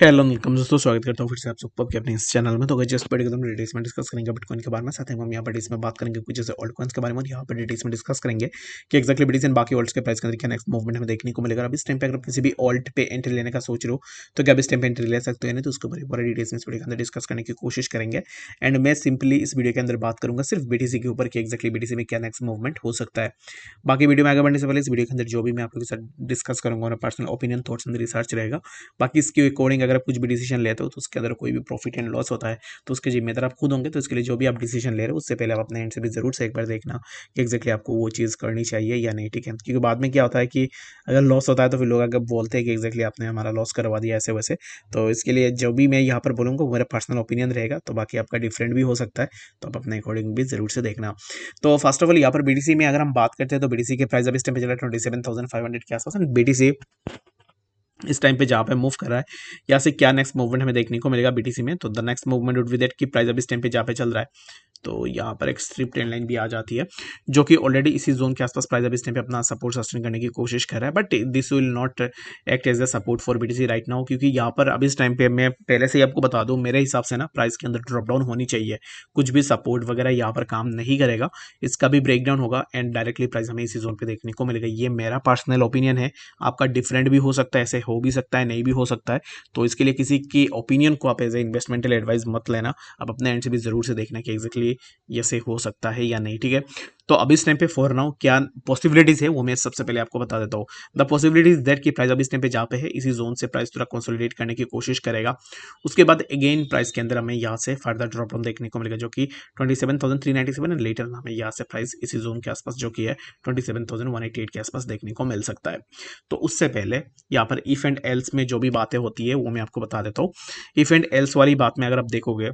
Hello welcome दोस्तों, स्वागत करता हूँ फिर से आप सबको आपके अपने इस चैनल में। तो जस्ट पर एकदम डिटेल्स में डिस्कस करेंगे बिटकॉइन के बारे में। साथ ही हम यहाँ पर डिटेल्स में बात करेंगे कुछ जैसे ऑल्ट कॉइन्स के बारे में, और यहाँ पर डिटेल्स में डिस्कस करेंगे कि एक्जैक्टली बिटकॉइन बाकी ऑल्ट्स के प्राइस के अंदर क्या नेक्स्ट मूवमेंट हमें देखने को मिलेगा। अब इस टाइम पे अगर आप किसी भी ऑल्ट पे एंट्री लेने का सोच रहे हो तो क्या आप इस टाइम पे एंट्री ले सकते हो, नहीं तो उसके ऊपर पूरा डिटेल्स में इस वीडियो के अंदर डिस्कस करने की कोशिश करेंगे। एंड मैं सिंपली इस वीडियो के अंदर बात करूंगा सिर्फ बीटीसी के ऊपर कि एक्जैक्टली बीटीसी में क्या नेक्स्ट मूवमेंट हो सकता है। बाकी वीडियो में आगे बढ़ने से पहले इस वीडियो के अंदर जो भी मैं आप लोगों के साथ डिस्कस करूंगा और personal opinion thoughts and research रहेगा। बाकी इसके अकॉर्डिंग अगर आप कुछ भी डिसीजन लेते हो तो उसके अंदर कोई भी प्रॉफिट एंड लॉस होता है तो उसके जिम्मेदार आप खुद होंगे। तो इसके लिए जो भी आप डिसीजन ले रहे हो उससे पहले आप अपने एंड से भी जरूर से एक बार देखना कि एक्जैक्टली आपको वो चीज़ करनी चाहिए या नहीं, ठीक है। क्योंकि बाद में क्या होता है कि अगर लॉस होता है तो फिर लोग अगर बोलते हैं कि एक्जैक्टली आपने हमारा लॉस करवा दिया ऐसे वैसे। तो इसके लिए जो भी मैं यहाँ पर बोलूँगा वो मेरा पर्सनल ओपिनियन रहेगा, तो बाकी आपका डिफरेंट भी हो सकता है, तो आप अपने अकॉर्डिंग भी जरूर से देखना। तो फर्स्ट ऑफ ऑल यहाँ पर बीटीसी में अगर हम बात करते हैं तो बीटीसी के प्राइस अभी इस टाइम पे चल रहा है 27,500 के आसपास। बीटीसी इस टाइम पे जहाँ पे मूव कर रहा है यहाँ से क्या नेक्स्ट मूवमेंट हमें देखने को मिलेगा बीटीसी में, तो the next movement would be that की प्राइस अभी इस टाइम पे जहाँ पे चल रहा है तो यहाँ पर एक स्ट्रिप ट्रेंड लाइन भी आ जाती है जो कि ऑलरेडी इसी जोन के आसपास प्राइस अभी इस टाइम पे अपना सपोर्ट सस्टेन करने की कोशिश कर रहा है। But this will not act as a support for BTC right now, क्योंकि यहाँ पर अभी इस टाइम पे मैं पहले से ही आपको बता दूं मेरे हिसाब से ना प्राइस के अंदर ड्रॉप डाउन होनी चाहिए। कुछ भी सपोर्ट वगैरह यहाँ पर काम नहीं करेगा, इसका भी ब्रेक डाउन होगा एंड डायरेक्टली प्राइस हमें इसी जोन पे देखने को मिलेगा। ये मेरा पर्सनल ओपिनियन है, आपका डिफरेंट भी हो सकता है, ऐसे हो भी सकता है नहीं भी हो सकता है। तो इसके लिए किसी की ओपिनियन को आप एज ए इन्वेस्टमेंटल एडवाइस मत लेना, आप अपने एंड से भी जरूर से देखना कि एक्जैक्टली ये से हो सकता है या नहीं, ठीक है। तो अभी इस टाइम पे फॉर नाउ क्या पॉसिबिलिटीज है वो मैं सबसे पहले आपको बता देता हूँ। द पॉसिबिलिटीज दैट की प्राइस अभी इस टाइम पे जहाँ पे है इसी जोन से प्राइस थोड़ा कंसोलिडेट करने की कोशिश करेगा। उसके बाद अगेन प्राइस के अंदर हमें यहाँ से फर्दर ड्रॉप डाउन देखने को मिलेगा जो कि 27,397 एंड लेटर हमें यहाँ से प्राइस इसी जोन के आसपास जो कि है 27,188 के आसपास देखने को मिल सकता है। तो उससे पहले यहाँ पर इफ एंड एल्स में जो भी बातें होती है वो मैं आपको बता देता हूँ। इफ एंड एल्स वाली बात में अगर आप देखोगे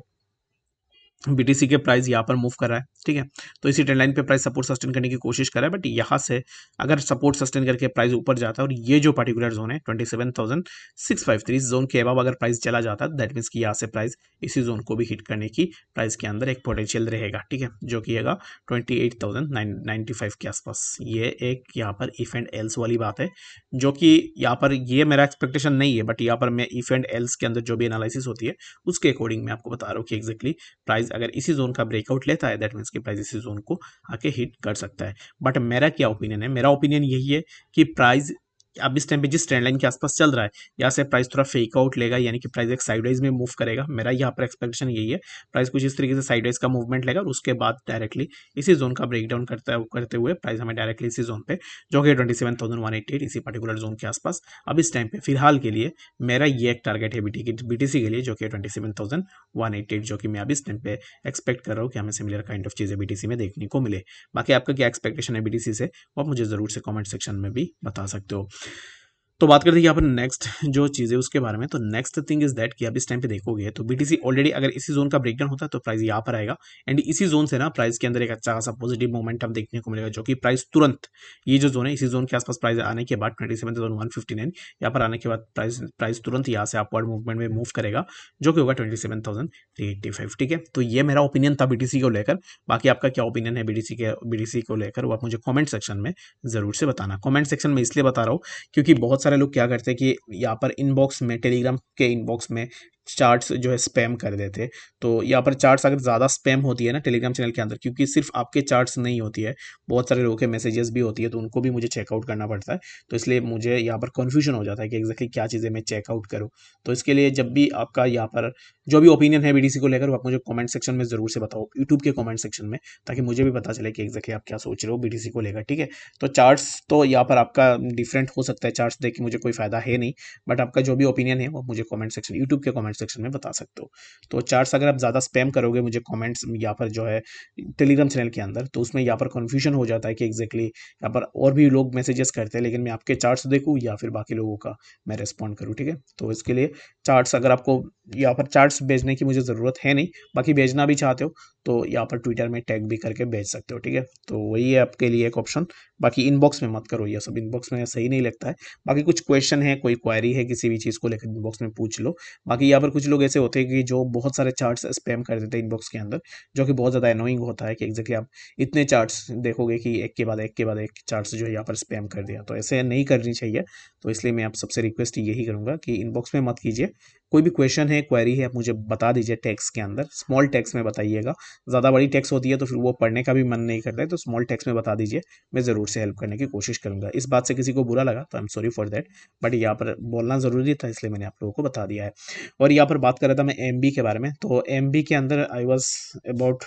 बीटीसी के प्राइस यहाँ पर मूव कर रहा है, ठीक है। तो इसी ट्रेंड लाइन पे प्राइस सपोर्ट सस्टेन करने की कोशिश कर रहा है, बट यहाँ से अगर सपोर्ट सस्टेन करके प्राइस ऊपर जाता है और ये जो पर्टिकुलर जोन है 27,653 जोन के अबव अगर प्राइस चला जाता है दैट मीन्स कि यहाँ से प्राइस इसी जोन को भी हिट करने की प्राइस के अंदर एक पोटेंशियल रहेगा, ठीक है, जो कि रहेगा 28,995 के आसपास। ये एक यहाँ पर इफ एंड एल्स वाली बात है जो कि यहाँ पर ये मेरा एक्सपेक्टेशन नहीं है, बट यहाँ पर मैं इफ एंड एल्स के अंदर जो भी एनालिसिस होती है उसके अकॉर्डिंग मैं आपको बता रहा हूँ कि एक्जैक्टली प्राइस अगर इसी जोन का ब्रेकआउट लेता है दैट मीन्स कि प्राइस इसी जोन को आके हिट कर सकता है। बट मेरा क्या ओपिनियन है, मेरा ओपिनियन यही है कि प्राइस अब इस टाइम पे जिस ट्रेंड लाइन के आसपास चल रहा है यहाँ से प्राइस थोड़ा फेक आउट लेगा, यानी कि प्राइस एक साइडवाइज में मूव करेगा। मेरा यहाँ पर एक्सपेक्टेशन यही है प्राइस कुछ इस तरीके से साइडवाइज का मूवमेंट लेगा और उसके बाद डायरेक्टली इसी जोन का ब्रेकडाउन करते हुए प्राइस हमें डायरेक्टली इसी जोन पे जो कि 27,188 इसी पर्टिकुलर जोन के आसपास अब इस टाइम पे फिलहाल के लिए मेरा ये एक टारगेट है बीटीसी के लिए जो कि 27,188 जो कि मैं अभी इस टाइम पे एक्सपेक्ट कर रहा हूँ कि हमें सिमिलर काइंड ऑफ चीज़ें बीटीसी में देखने को मिले। बाकी आपका क्या एक्सपेक्टेशन है बीटीसी से वो आप मुझे ज़रूर से कमेंट सेक्शन में भी बता सकते हो। तो बात करते हैं यहाँ पर नेक्स्ट जो चीज़ है उसके बारे में। तो नेक्स्ट थिंग इज दैट कि अब इस टाइम पे देखोगे तो बीटीसी ऑलरेडी अगर इसी जोन का ब्रेकडाउन होता है तो प्राइस यहाँ पर आएगा एंड इसी जोन से ना प्राइस के अंदर एक अच्छा खासा पॉजिटिव मोमेंटम देखने को मिलेगा जो कि प्राइस तुरंत ये जो जोन है इसी जोन के आसपास प्राइस आने के बाद 27,159 यहाँ पर आने के बाद प्राइस तुरंत यहाँ से अपवर्ड मूवमेंट में मूव करेगा जो कि होगा 27,385, ठीक है। तो ये मेरा ओपिनियन था बीटीसी को लेकर। बाकी आपका क्या ओपिनियन है बीटीसी को लेकर वो आप मुझे कॉमेंट सेक्शन में ज़रूर से बताना। कॉमेंट सेक्शन में इसलिए बता रहा हूँ क्योंकि बहुत सारे लोग क्या करते हैं कि यहाँ पर इनबॉक्स में टेलीग्राम के इनबॉक्स में चार्ट्स जो है स्पैम कर देते हैं। तो यहाँ पर चार्ट्स अगर ज़्यादा स्पैम होती है ना टेलीग्राम चैनल के अंदर, क्योंकि सिर्फ आपके चार्ट्स नहीं होती है, बहुत सारे लोगों के मैसेजेस भी होती है तो उनको भी मुझे चेकआउट करना पड़ता है। तो इसलिए मुझे यहाँ पर कन्फ्यूजन हो जाता है कि एग्जैक्टली क्या चीज़ें मैं चेकआउट करूँ। तो इसके लिए जब भी आपका यहाँ पर जो भी ओपिनियन है बीडीसी को लेकर वो आप मुझे कमेंट सेक्शन में ज़रूर से बताओ, यूट्यूब के कमेंट सेक्शन में, ताकि मुझे भी पता चले कि एग्जैक्टली आप क्या सोच रहे हो बीडीसी को लेकर, ठीक है। तो चार्ट्स तो यहाँ पर आपका डिफरेंट हो सकता है, चार्ट्स देख के मुझे कोई फायदा है नहीं, बट आपका जो भी ओपिनियन है वो मुझे कमेंट सेक्शन यूट्यूब के कमेंट सेक्शन में बता सकते हो। तो चार्ट्स अगर आप ज़्यादा स्पैम करोगे मुझे कमेंट्स यहाँ पर जो है टेलीग्राम चैनल के अंदर, तो उसमें यहाँ पर कन्फ्यूजन हो जाता है कि एग्जैक्टली यहाँ पर और भी लोग मैसेजेस करते हैं लेकिन मैं आपके चार्ट्स देखूँ या फिर बाकी लोगों का मैं रेस्पॉन्ड करूँ, ठीक है। तो इसके लिए चार्ट्स अगर आपको यहाँ पर चार्ट्स भेजने की मुझे ज़रूरत है नहीं, बाकी भेजना भी चाहते हो तो यहाँ पर ट्विटर में टैग भी करके भेज सकते हो, ठीक है। तो वही है आपके लिए एक ऑप्शन। बाकी इनबॉक्स में मत करो, ये सब इनबॉक्स में सही नहीं लगता है। बाकी कुछ क्वेश्चन है, कोई क्वेरी है किसी भी चीज़ को लेकर इनबॉक्स में पूछ लो। बाकी यहाँ पर कुछ लोग ऐसे होते हैं कि जो बहुत सारे चार्ट्स स्पैम कर देते हैं इनबॉक्स के अंदर, जो कि बहुत ज़्यादा अनोइंग होता है कि एग्जैक्टली आप इतने चार्ट्स देखोगे कि एक के बाद एक के बाद एक चार्ट्स जो है यहाँ पर स्पैम कर दिया, तो ऐसे नहीं करनी चाहिए। तो इसलिए मैं आप सबसे रिक्वेस्ट यही करूँगा कि इनबॉक्स में मत कीजिए, कोई भी क्वेश्चन है, क्वेरी है, आप मुझे बता दीजिए टेक्स्ट के अंदर, स्मॉल टेक्स्ट में बताइएगा। ज़्यादा बड़ी टेक्स्ट होती है तो फिर वो पढ़ने का भी मन नहीं करता है, तो स्मॉल टेक्स्ट में बता दीजिए, मैं ज़रूर से हेल्प करने की कोशिश करूँगा। इस बात से किसी को बुरा लगा तो I am sorry for that, but यहाँ पर बोलना ज़रूरी था इसलिए मैंने आप लोगों को बता दिया है। और यहाँ पर बात कर रहा था मैं एमबी के बारे में, तो एमबी के अंदर I was about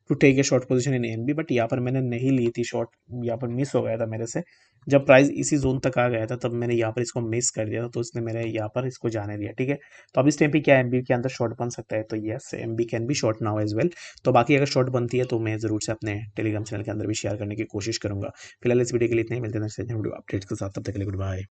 to take a short position in NB, but यहाँ पर मैंने नहीं ली थी शॉर्ट, यहाँ पर मिस हो गया था मेरे से। जब प्राइस इसी जोन तक आ गया था तब मैंने यहाँ पर इसको मिस कर दिया था, तो इसने मेरे यहाँ पर इसको जाने दिया। ठीक है, तो अब इस टाइम पे क्या एमबी के अंदर शॉर्ट बन सकता है, तो yes MB can be short now as well. तो बाकी अगर शॉर्ट बनती है तो मैं ज़रूर से अपने टेलीग्राम चैनल के अंदर भी शेयर करने की कोशिश करूंगा। फिलहाल इस वीडियो के लिए इतना ही, मिलते हैं नेक्स्ट वीडियो अपडेट्स के साथ, तब तक के लिए गुड बाय।